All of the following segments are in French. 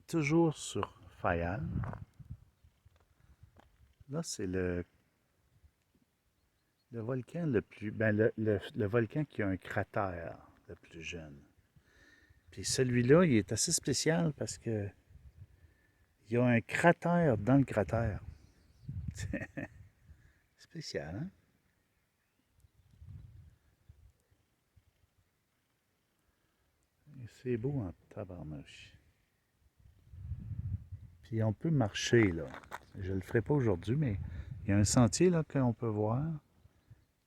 toujours sur Fayal. Là, c'est le volcan le plus... Ben, le volcan qui a un cratère le plus jeune. Puis celui-là, il est assez spécial parce que il y a un cratère dans le cratère. Spécial, hein? C'est beau en tabarnouche. Puis on peut marcher, là. Je le ferai pas aujourd'hui, mais il y a un sentier, là, qu'on peut voir.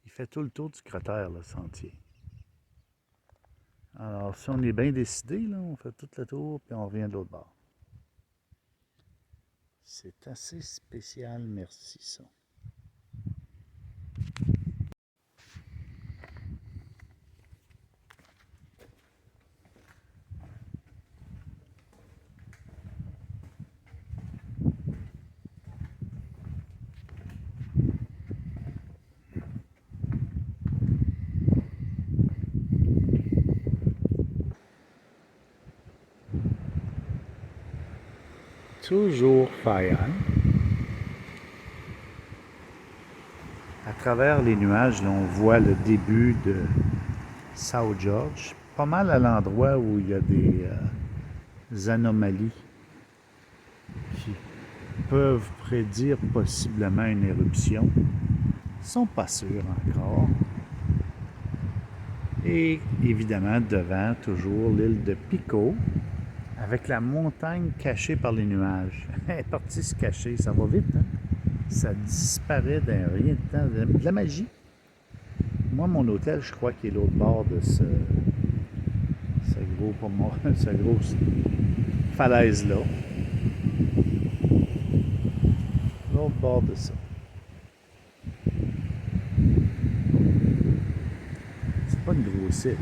Il fait tout le tour du cratère, le sentier. Alors, si on est bien décidé, là, on fait tout le tour, puis on revient de l'autre bord. C'est assez spécial, merci, ça. Toujours Fayal. À travers les nuages, là, on voit le début de South George, pas mal à l'endroit où il y a des anomalies qui peuvent prédire possiblement une éruption. Ils ne sont pas sûrs encore. Et évidemment, devant, toujours l'île de Pico, avec la montagne cachée par les nuages. Elle est partie se cacher, ça va vite, hein? Ça disparaît d'un rien de temps, de la magie. Moi, mon hôtel, je crois qu'il est l'autre bord de ce gros, ce grosse falaise-là. L'autre bord de ça. C'est pas une grosse île.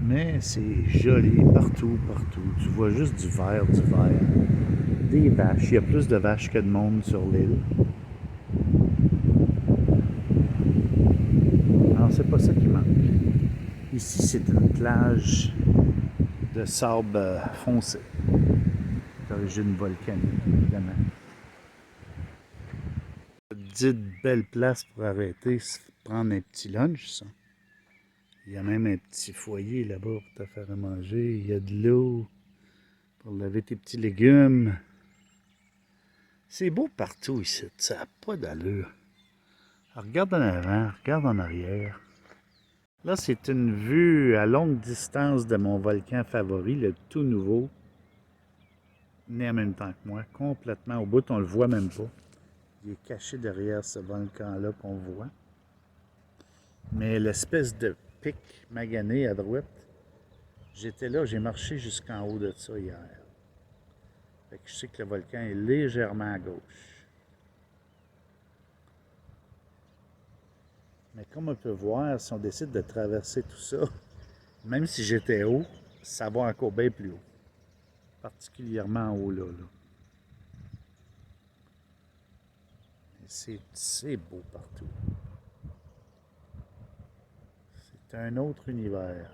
Mais c'est joli partout, partout. Tu vois juste du vert, du vert. Des vaches. Il y a plus de vaches que de monde sur l'île. Alors, c'est pas ça qui manque. Ici, c'est une plage de sable foncé, d'origine volcanique, évidemment. Petite belle place pour arrêter, prendre un petit lunch, ça. Il y a même un petit foyer là-bas pour te faire à manger. Il y a de l'eau pour laver tes petits légumes. C'est beau partout ici, ça n'a pas d'allure. Alors, regarde en avant, regarde en arrière. Là, c'est une vue à longue distance de mon volcan favori, le tout nouveau, né en même temps que moi, complètement au bout, on le voit même pas. Il est caché derrière ce volcan-là qu'on voit. Mais l'espèce de pic magané à droite, j'étais là, j'ai marché jusqu'en haut de ça hier. Fait que je sais que le volcan est légèrement à gauche. Mais comme on peut voir, si on décide de traverser tout ça, même si j'étais haut, ça va encore bien plus haut. Particulièrement en haut là. C'est beau partout. C'est un autre univers.